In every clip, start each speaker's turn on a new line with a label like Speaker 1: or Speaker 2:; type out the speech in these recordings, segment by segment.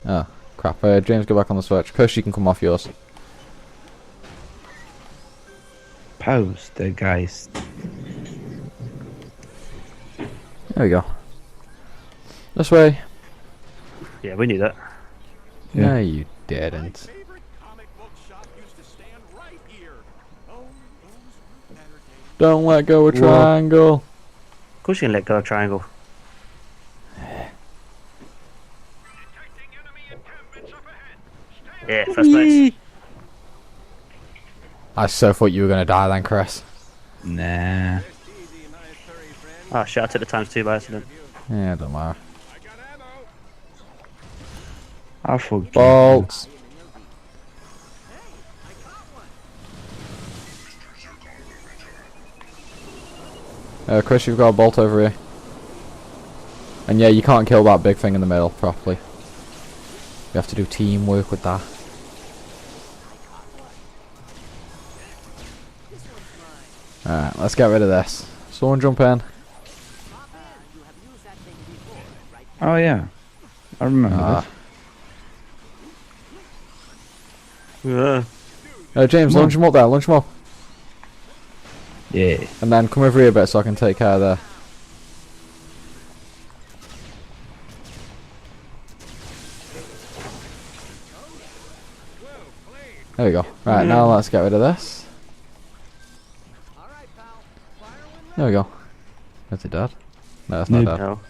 Speaker 1: Oh, crap. James, go back on the switch. Chris, you can come off yours.
Speaker 2: Pause the guys.
Speaker 1: There we go. This way.
Speaker 3: Yeah, we knew that.
Speaker 2: Yeah.
Speaker 1: No, you didn't. Don't let go of triangle.
Speaker 3: Of course you can let go of triangle. Yeah, first place.
Speaker 1: I so thought you were going to die then, Chris.
Speaker 2: Nah.
Speaker 3: Oh shit, I took the ×2 by accident.
Speaker 1: Yeah, don't matter.
Speaker 2: I forget.
Speaker 1: Bolts. Chris, you've got a bolt over here. And yeah, you can't kill that big thing in the middle properly. You have to do teamwork with that. Alright, let's get rid of this. Someone jump in.
Speaker 2: Oh yeah, I remember this.
Speaker 1: James, launch him up there, launch him up.
Speaker 2: Yeah.
Speaker 1: And then come over here a bit so I can take care of there. There we go. Right, now let's get rid of this. There we go. Is it dead? No, it's not dead.
Speaker 3: No.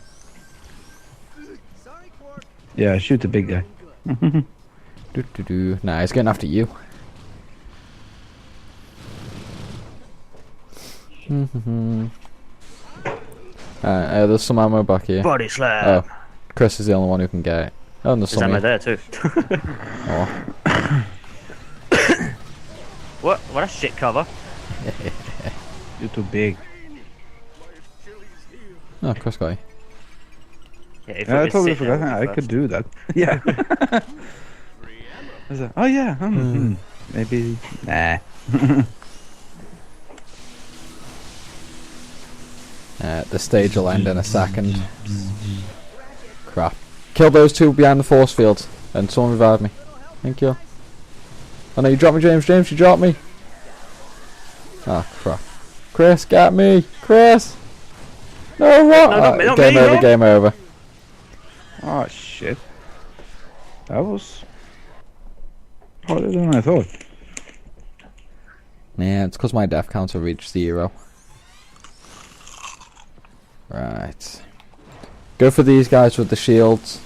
Speaker 2: Yeah, shoot the big guy.
Speaker 1: Nah, he's getting after you. There's some ammo back here.
Speaker 3: Body slam.
Speaker 1: Oh, Chris is the only one who can get it. Oh, and there's
Speaker 3: There's
Speaker 1: some
Speaker 3: ammo
Speaker 1: here.
Speaker 3: there too.
Speaker 1: Oh.
Speaker 3: What? What a shit cover.
Speaker 2: You're too big.
Speaker 1: Oh, Chris got you.
Speaker 3: Yeah, if
Speaker 2: Yeah, I
Speaker 3: it was
Speaker 2: totally
Speaker 3: sitting there,
Speaker 2: forgot. I
Speaker 3: first.
Speaker 2: could do that. Yeah. I was like, oh yeah. Maybe. Nah.
Speaker 1: The stage will end in a second. Crap. Kill those two behind the force field. And someone revive me. Thank you. Oh no, you dropped me, James. James, you dropped me. Oh, crap. Chris, get me. Chris. No, what?
Speaker 3: No, not me,
Speaker 1: game over,
Speaker 3: no.
Speaker 1: game over.
Speaker 2: Oh shit. That was harder than I thought.
Speaker 1: Yeah, it's because my death counter reached 0. Right. Go for these guys with the shields.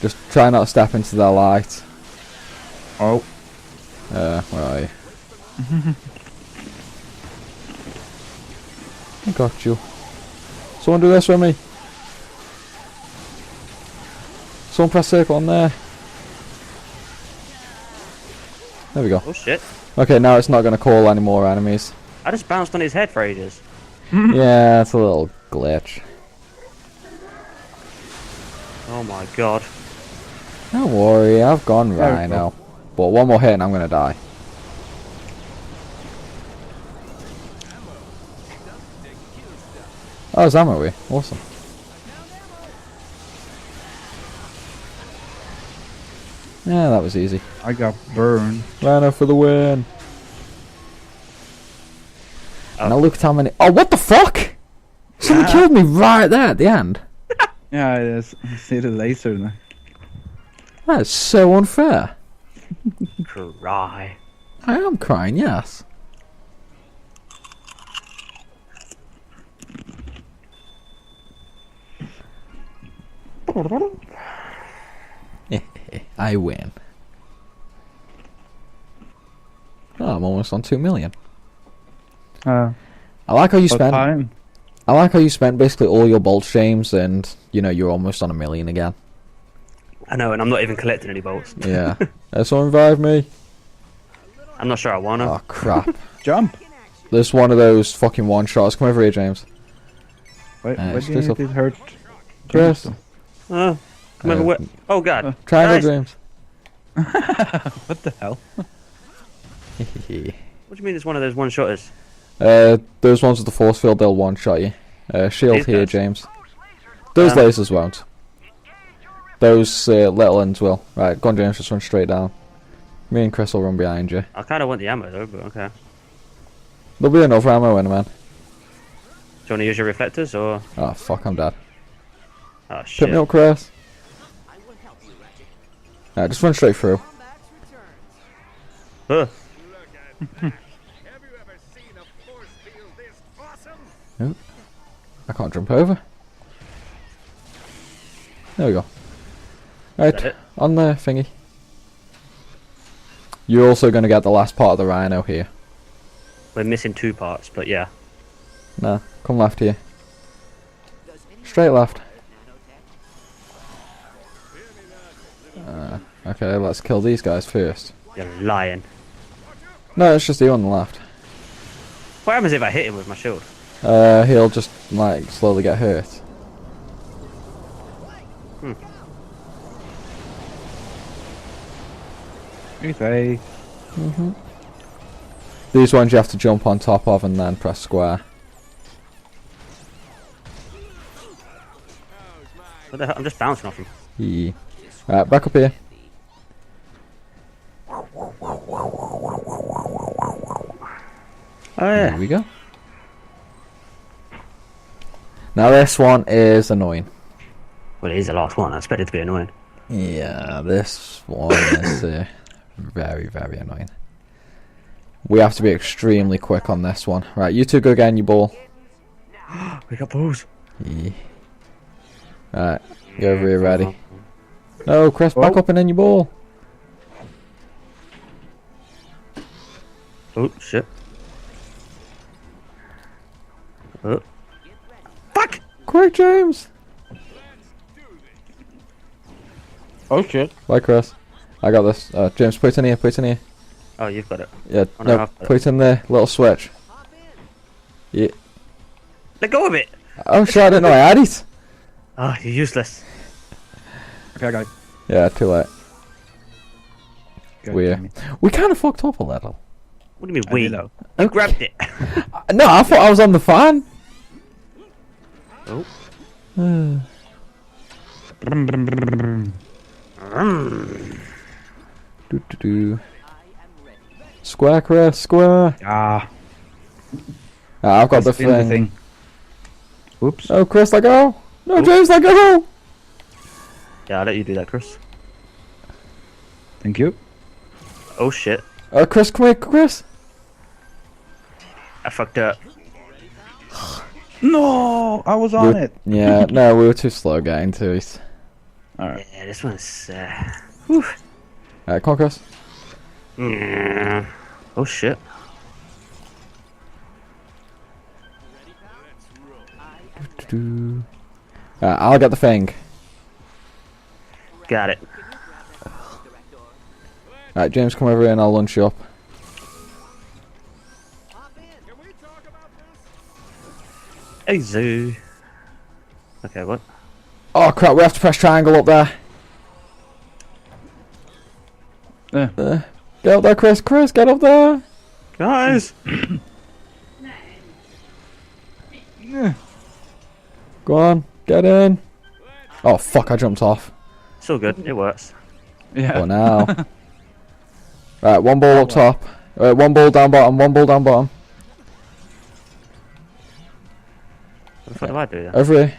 Speaker 1: Just try not to step into their light.
Speaker 2: Oh.
Speaker 1: Where are you? I got you. Someone do this with me. Someone press circle on there. There we go.
Speaker 3: Oh shit.
Speaker 1: Okay, now it's not going to call any more enemies.
Speaker 3: I just bounced on his head for ages.
Speaker 1: Yeah, it's a little glitch.
Speaker 3: Oh my god.
Speaker 1: Don't worry, I've gone
Speaker 2: There we
Speaker 1: Rhino. But one more hit and I'm going to die. Oh, there's ammo here. Awesome. Yeah, that was easy.
Speaker 2: I got burned.
Speaker 1: Rhino for the win.
Speaker 3: Oh.
Speaker 1: Now look at how many... Oh, what the fuck? Someone killed me right there at the end.
Speaker 2: Yeah, I see the laser now.
Speaker 1: That is so unfair.
Speaker 3: Cry.
Speaker 1: I am crying, yes. I win. Oh, I'm almost on 2 million. I like how you
Speaker 2: What
Speaker 1: spent.
Speaker 2: time?
Speaker 1: I like how you spent basically all your bolt streams, and you know you're almost on 1 million again.
Speaker 3: I know, and I'm not even collecting any bolts.
Speaker 1: Yeah. Someone revive me.
Speaker 3: I'm not sure I wanna.
Speaker 1: Oh crap!
Speaker 2: Jump!
Speaker 1: There's one of those fucking one shots. Come over here, James.
Speaker 2: Wait,
Speaker 1: it's
Speaker 2: what do you
Speaker 1: just
Speaker 2: think it hurt?
Speaker 1: Chris.
Speaker 3: Oh, come over. Where? Oh god.
Speaker 1: Triangle,
Speaker 3: Guys.
Speaker 2: What the hell?
Speaker 1: James.
Speaker 3: What do you mean it's one of those one-shotters?
Speaker 1: Those ones with the force field, they'll one shot you. Shield
Speaker 3: These
Speaker 1: here,
Speaker 3: guys?
Speaker 1: James. Those lasers won't. Those little ones will. Right, go on, James, just run straight down. Me and Chris will run behind you.
Speaker 3: I kind of want the ammo though, but okay.
Speaker 1: There'll be enough ammo in a man.
Speaker 3: Do you want to use your reflectors or?
Speaker 1: Oh, fuck, I'm dead.
Speaker 3: Oh
Speaker 1: Pick
Speaker 3: shit.
Speaker 1: me up, Chris. Right, just run straight through.
Speaker 3: Ugh.
Speaker 1: Oh, I can't jump over. There we go. Right,
Speaker 3: it?
Speaker 1: on the thingy. You're also going to get the last part of the rhino here.
Speaker 3: We're missing 2 parts, but yeah.
Speaker 1: No, come left here. Straight left. Okay, let's kill these guys first.
Speaker 3: You're lying.
Speaker 1: No, it's just you on the left.
Speaker 3: What happens if I hit him with my shield?
Speaker 1: He'll just, like, slowly get hurt.
Speaker 2: Easy.
Speaker 1: These ones you have to jump on top of and then press square.
Speaker 3: What the hell? I'm just bouncing off him.
Speaker 1: Yeah. Right, back up here.
Speaker 3: Oh yeah.
Speaker 1: There we go. Now this one is annoying.
Speaker 3: Well, it is the last one. I expect it to be annoying.
Speaker 1: Yeah, this one is very, very annoying. We have to be extremely quick on this one. Right, you two go get in your ball.
Speaker 3: We got balls.
Speaker 1: Yeah. Right, go over here, ready. No, Chris, back up and in your ball.
Speaker 3: Oh shit. Oh. Fuck!
Speaker 1: Quick, James.
Speaker 2: Oh shit.
Speaker 1: Bye, Chris. I got this. James, put it in here, put it in here.
Speaker 3: Oh, you've got it.
Speaker 1: Yeah,
Speaker 3: Oh, no,
Speaker 1: no,
Speaker 3: I've got
Speaker 1: put it in the little switch. Yeah.
Speaker 3: Let go of it!
Speaker 1: Oh shit, I didn't know I had it.
Speaker 3: Oh, you're useless.
Speaker 2: Okay, I got it.
Speaker 1: Yeah, too late.
Speaker 2: God
Speaker 1: We
Speaker 2: damn it.
Speaker 1: we kind of fucked up a little.
Speaker 3: What do you mean
Speaker 2: I
Speaker 3: we?
Speaker 2: did though.
Speaker 3: You grabbed it.
Speaker 1: No, I thought I was on the fan.
Speaker 3: Oh.
Speaker 2: Brum, brum, brum, brum.
Speaker 1: Do. Square, Chris, square.
Speaker 2: Ah.
Speaker 1: I've got the
Speaker 2: Spin
Speaker 1: thing.
Speaker 2: Oops.
Speaker 1: Oh, Chris, let go. No,
Speaker 3: Oop.
Speaker 1: James, let go.
Speaker 3: Yeah, I'll let you do that, Chris.
Speaker 2: Thank you.
Speaker 3: Oh shit.
Speaker 1: Chris, come here, Chris.
Speaker 3: I fucked up.
Speaker 2: No, I was on it.
Speaker 1: Yeah, no, we were too slow getting to it.
Speaker 2: Alright.
Speaker 3: Yeah, this one's.
Speaker 1: Come on, Chris.
Speaker 3: Yeah. Oh shit.
Speaker 1: I'll get the thing.
Speaker 3: Got it.
Speaker 1: Right, James, come over here and I'll lunch you up.
Speaker 3: Hey, zoo. Okay, what?
Speaker 1: Oh crap, we have to press triangle up there. Get up there, Chris. Chris, get up there.
Speaker 3: Guys!
Speaker 1: Go on, get in. Oh fuck, I jumped off.
Speaker 3: It's all good. It works.
Speaker 2: Yeah.
Speaker 1: Oh now. Right, one ball up top. One ball down bottom, one ball down bottom.
Speaker 3: What the fuck do I do then?
Speaker 1: Over here.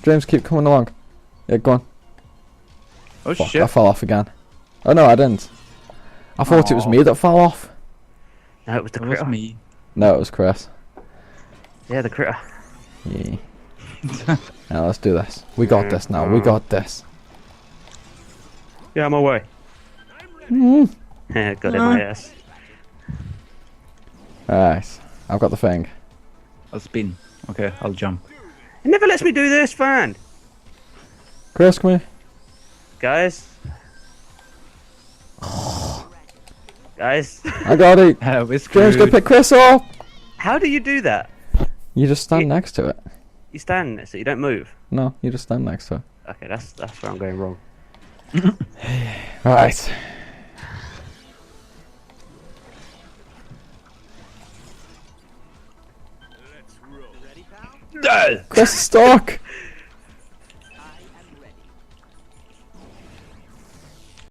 Speaker 1: James, keep coming along. Yeah, go on.
Speaker 2: Oh
Speaker 1: Fuck,
Speaker 2: shit.
Speaker 1: I fell off again. Oh no, I didn't. I thought it was me that fell off.
Speaker 3: No, it was the
Speaker 2: That was
Speaker 3: critter.
Speaker 2: me.
Speaker 1: No, it was Chris.
Speaker 3: Yeah, the critter.
Speaker 1: Yeah. Now let's do this. We got this now. We got this.
Speaker 3: Yeah, I'm away.
Speaker 1: Mm.
Speaker 3: Got in my ass.
Speaker 1: Alright, I've got the thing.
Speaker 2: I'll spin. Okay, I'll jump.
Speaker 3: It never lets me do this, fan.
Speaker 1: Chris, come here.
Speaker 3: Guys. Guys.
Speaker 1: I got it.
Speaker 2: We're
Speaker 1: James, go
Speaker 2: screwed.
Speaker 1: pick Chris up.
Speaker 3: How do you do that?
Speaker 1: You just stand
Speaker 3: Yeah.
Speaker 1: next to it.
Speaker 3: You stand there so you don't move.
Speaker 1: No, you just stand next to it.
Speaker 3: Okay, that's where I'm going wrong.
Speaker 1: Alright. Chris is stuck.